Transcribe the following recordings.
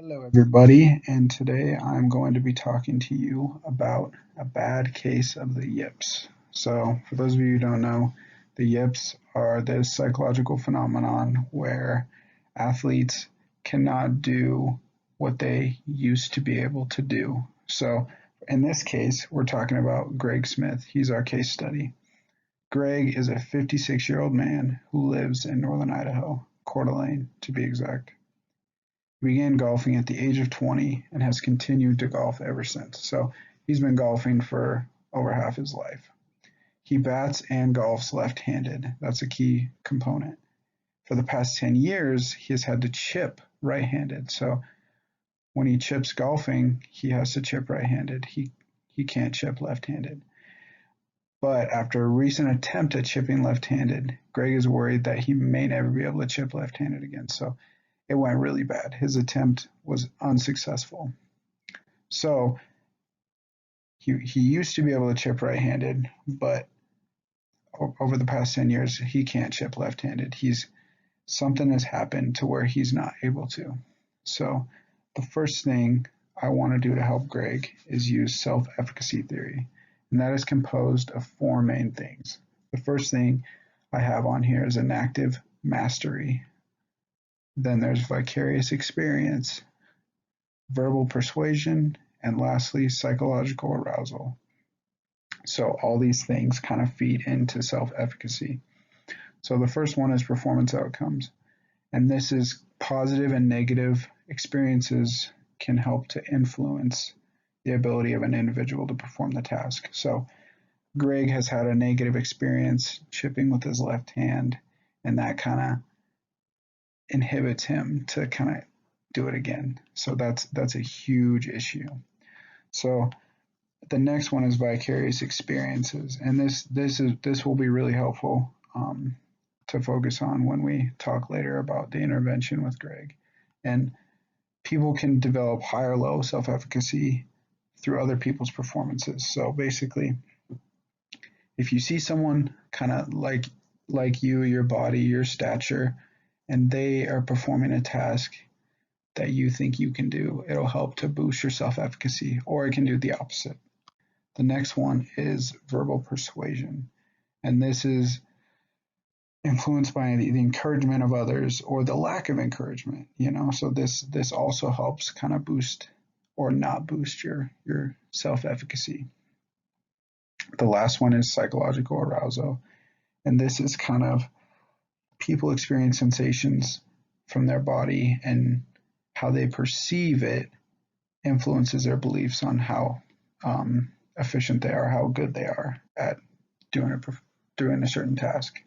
Hello, everybody, and today I'm going to be talking to you about a bad case of the yips. So, for those of you who don't know, the yips are this psychological phenomenon where athletes cannot do what they used to be able to do. So, in this case, we're talking about Greg Smith. He's our case study. Greg is a 56-year-old man who lives in northern Idaho, Coeur d'Alene to be exact. He began golfing at the age of 20 and has continued to golf ever since. So he's been golfing for over half his life. He bats and golfs left-handed. That's a key component. For the past 10 years, he has had to chip right-handed. So when he chips golfing, he has to chip right-handed. He can't chip left-handed. But after a recent attempt at chipping left-handed, Greg is worried that he may never be able to chip left-handed again. So it went really bad. His attempt was unsuccessful. So he used to be able to chip right-handed, but over the past 10 years, he can't chip left-handed. Something has happened to where he's not able to. So the first thing I want to do to help Greg is use self-efficacy theory, and that is composed of four main things. The first thing I have on here is enactive mastery. Then there's vicarious experience, verbal persuasion, and lastly, psychological arousal. So all these things kind of feed into self-efficacy. So the first one is performance outcomes. And this is positive and negative experiences can help to influence the ability of an individual to perform the task. So Greg has had a negative experience chipping with his left hand, and that kind of inhibits him to kind of do it again. So that's a huge issue. So the next one is vicarious experiences, and this will be really helpful to focus on when we talk later about the intervention with Greg. And people can develop high or low self-efficacy through other people's performances. So basically, if you see someone kind of like you, your body, your stature, and they are performing a task that you think you can do, it'll help to boost your self-efficacy, or it can do the opposite. The next one is verbal persuasion, and this is influenced by the encouragement of others or the lack of encouragement, so this also helps kind of boost or not boost your self-efficacy. The last one is psychological arousal, and this is kind of people experience sensations from their body, and how they perceive it influences their beliefs on how efficient they are, how good they are at doing a certain task.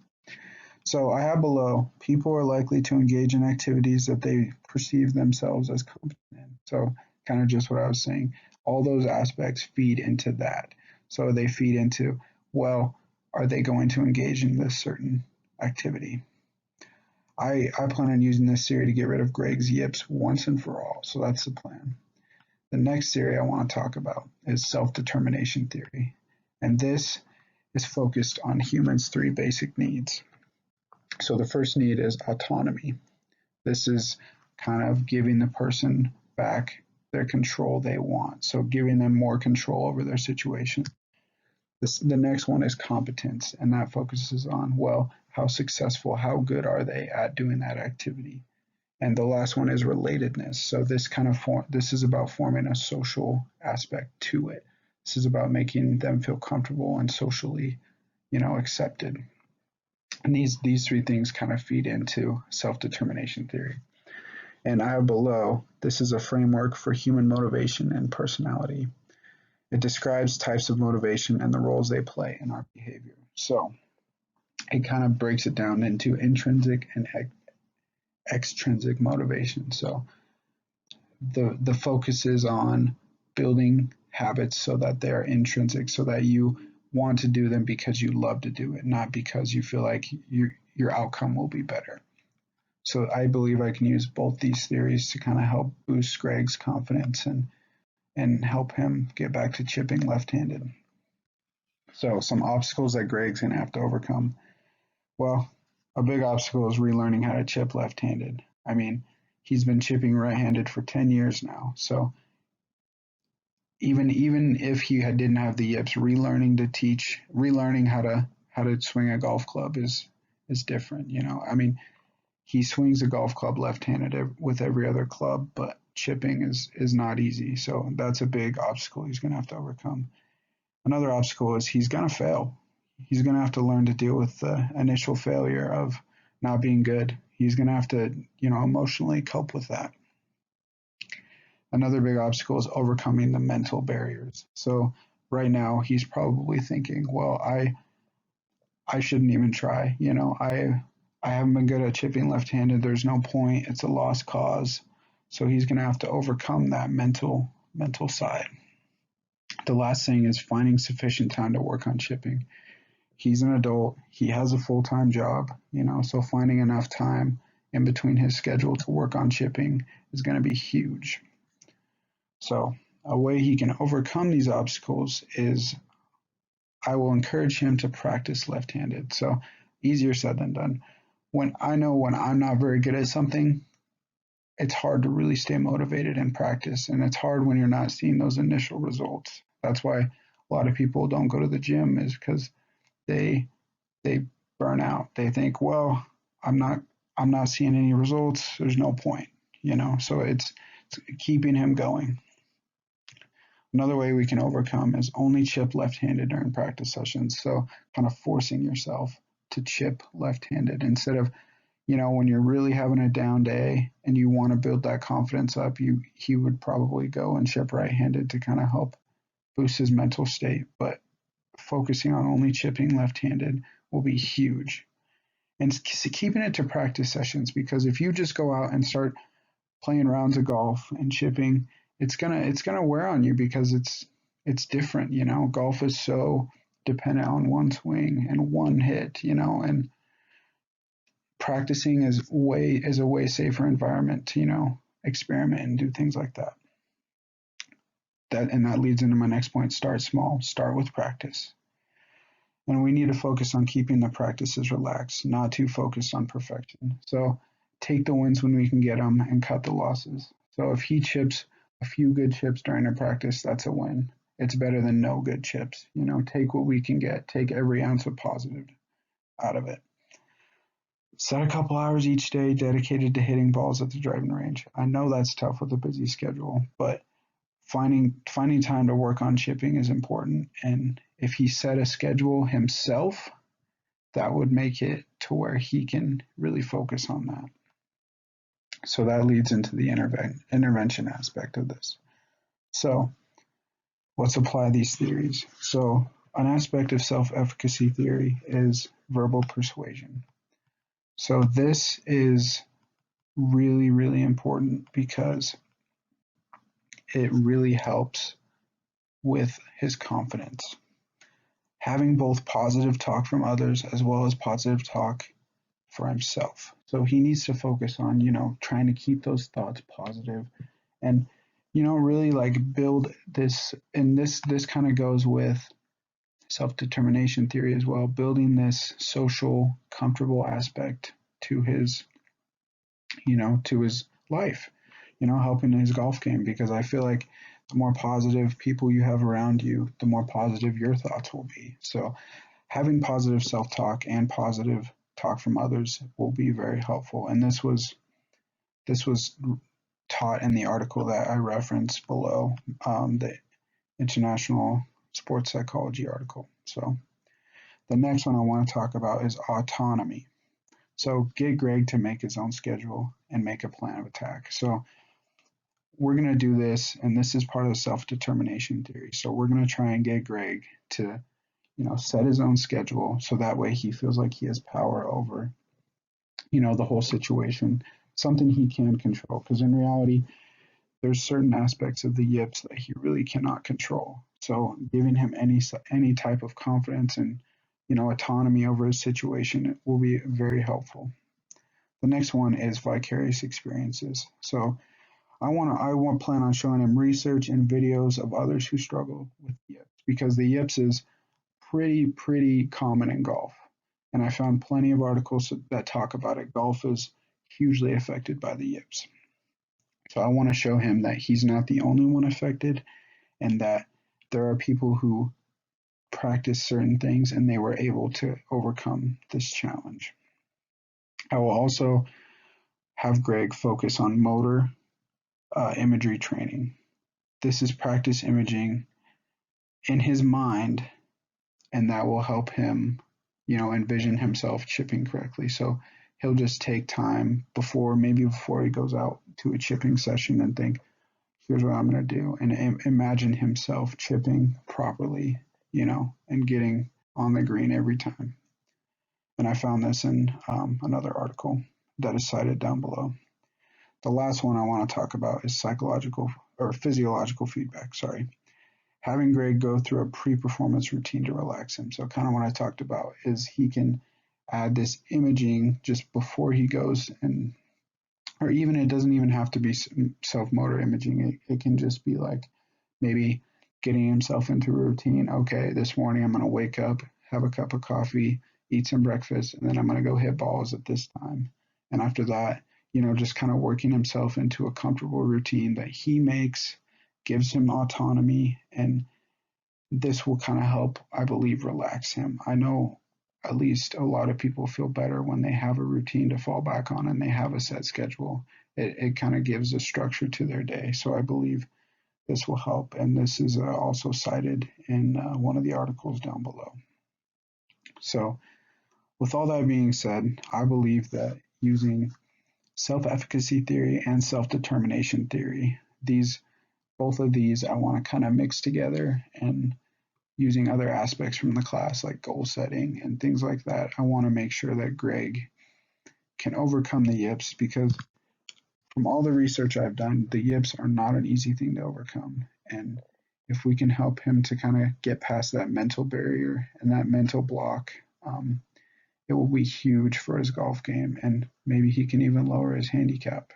So I have below, people are likely to engage in activities that they perceive themselves as competent in. So kind of just what I was saying, all those aspects feed into that. So they feed into, well, are they going to engage in this certain activity? I plan on using this theory to get rid of Greg's yips once and for all. So that's the plan. The next theory I want to talk about is self-determination theory. And this is focused on humans' three basic needs. So the first need is autonomy. This is kind of giving the person back their control they want. So giving them more control over their situation. The next one is competence, and that focuses on, well, how successful, how good are they at doing that activity? And the last one is relatedness. So this is about forming a social aspect to it. This is about making them feel comfortable and socially, accepted. And these three things kind of feed into self-determination theory. And I have below, this is a framework for human motivation and personality. It describes types of motivation and the roles they play in our behavior. So it kind of breaks it down into intrinsic and extrinsic motivation. So the focus is on building habits so that they are intrinsic, so that you want to do them because you love to do it, not because you feel like your outcome will be better. So I believe I can use both these theories to kind of help boost Greg's confidence and help him get back to chipping left-handed. So some obstacles that Greg's going to have to overcome. Well, a big obstacle is relearning how to chip left-handed. I mean, he's been chipping right-handed for 10 years now. So even if didn't have the yips, relearning how to swing a golf club is different. I mean, he swings a golf club left-handed with every other club, but chipping is not easy. So that's a big obstacle he's going to have to overcome. Another obstacle is he's going to fail. He's going to have to learn to deal with the initial failure of not being good. He's going to have to, emotionally cope with that. Another big obstacle is overcoming the mental barriers. So right now he's probably thinking, well, I shouldn't even try. I haven't been good at chipping left-handed. There's no point. It's a lost cause. So he's going to have to overcome that mental side. The last thing is finding sufficient time to work on chipping. He's an adult. He has a full-time job, so finding enough time in between his schedule to work on chipping is going to be huge. So a way he can overcome these obstacles is I will encourage him to practice left-handed. So easier said than done. When I'm not very good at something, it's hard to really stay motivated and practice. And it's hard when you're not seeing those initial results. That's why a lot of people don't go to the gym, is because they burn out. They think, well, I'm not seeing any results. There's no point, So it's keeping him going. Another way we can overcome is only chip left-handed during practice sessions. So kind of forcing yourself to chip left-handed instead of, when you're really having a down day and you want to build that confidence up, he would probably go and chip right-handed to kind of help boost his mental state. But focusing on only chipping left-handed will be huge. And keeping it to practice sessions, because if you just go out and start playing rounds of golf and chipping, it's gonna wear on you because it's different. Golf is so dependent on one swing and one hit, and practicing is a way safer environment to, experiment and do things like that. That leads into my next point: start small, start with practice. And we need to focus on keeping the practices relaxed, not too focused on perfection. So take the wins when we can get them and cut the losses. So if he chips a few good chips during a practice, that's a win. It's better than no good chips. Take what we can get, take every ounce of positive out of it. Set a couple hours each day dedicated to hitting balls at the driving range. I know that's tough with a busy schedule, but finding time to work on chipping is important. And if he set a schedule himself, that would make it to where he can really focus on that. So that leads into the intervention aspect of this. So let's apply these theories. So an aspect of self-efficacy theory is verbal persuasion. So this is really, really important because it really helps with his confidence. Having both positive talk from others as well as positive talk for himself. So he needs to focus on, trying to keep those thoughts positive and, really like build this. And this kind of goes with self-determination theory as well, building this social, comfortable aspect to his, to his life, helping his golf game, because I feel like the more positive people you have around you, the more positive your thoughts will be. So having positive self-talk and positive talk from others will be very helpful. And this was taught in the article that I referenced below, the International Sports Psychology article. So the next one I want to talk about is autonomy. So get Greg to make his own schedule and make a plan of attack. So we're going to do this, and this is part of the self-determination theory. So we're going to try and get Greg to, set his own schedule so that way he feels like he has power over, the whole situation, something he can control. Because in reality, there's certain aspects of the yips that he really cannot control. So giving him any type of confidence and, autonomy over his situation will be very helpful. The next one is vicarious experiences. So I plan on showing him research and videos of others who struggle with yips, because the yips is pretty common in golf. And I found plenty of articles that talk about it. Golf is hugely affected by the yips. So I want to show him that he's not the only one affected and that there are people who practice certain things and they were able to overcome this challenge. I will also have Greg focus on motor imagery training. This is practice imaging in his mind, and that will help him, envision himself chipping correctly. So he'll just take time before he goes out to a chipping session and think, here's what I'm going to do, and imagine himself chipping properly, and getting on the green every time. And I found this in another article that is cited down below. The last one I want to talk about is psychological or physiological feedback. Sorry. Having Greg go through a pre-performance routine to relax him. So kind of what I talked about is he can add this imaging just before he goes, and or even it doesn't even have to be self-motor imaging. It can just be like maybe getting himself into a routine. Okay, this morning I'm going to wake up, have a cup of coffee, eat some breakfast, and then I'm going to go hit balls at this time. And after that, just kind of working himself into a comfortable routine that he makes, gives him autonomy, and this will kind of help, I believe, relax him. I know at least a lot of people feel better when they have a routine to fall back on and they have a set schedule. It kind of gives a structure to their day. So I believe this will help. And this is also cited in one of the articles down below. So with all that being said, I believe that using self-efficacy theory and self-determination theory, both of these I want to kind of mix together, and using other aspects from the class like goal setting and things like that, I want to make sure that Greg can overcome the yips, because from all the research I've done, the yips are not an easy thing to overcome. And if we can help him to kind of get past that mental barrier and that mental block, it will be huge for his golf game, and maybe he can even lower his handicap.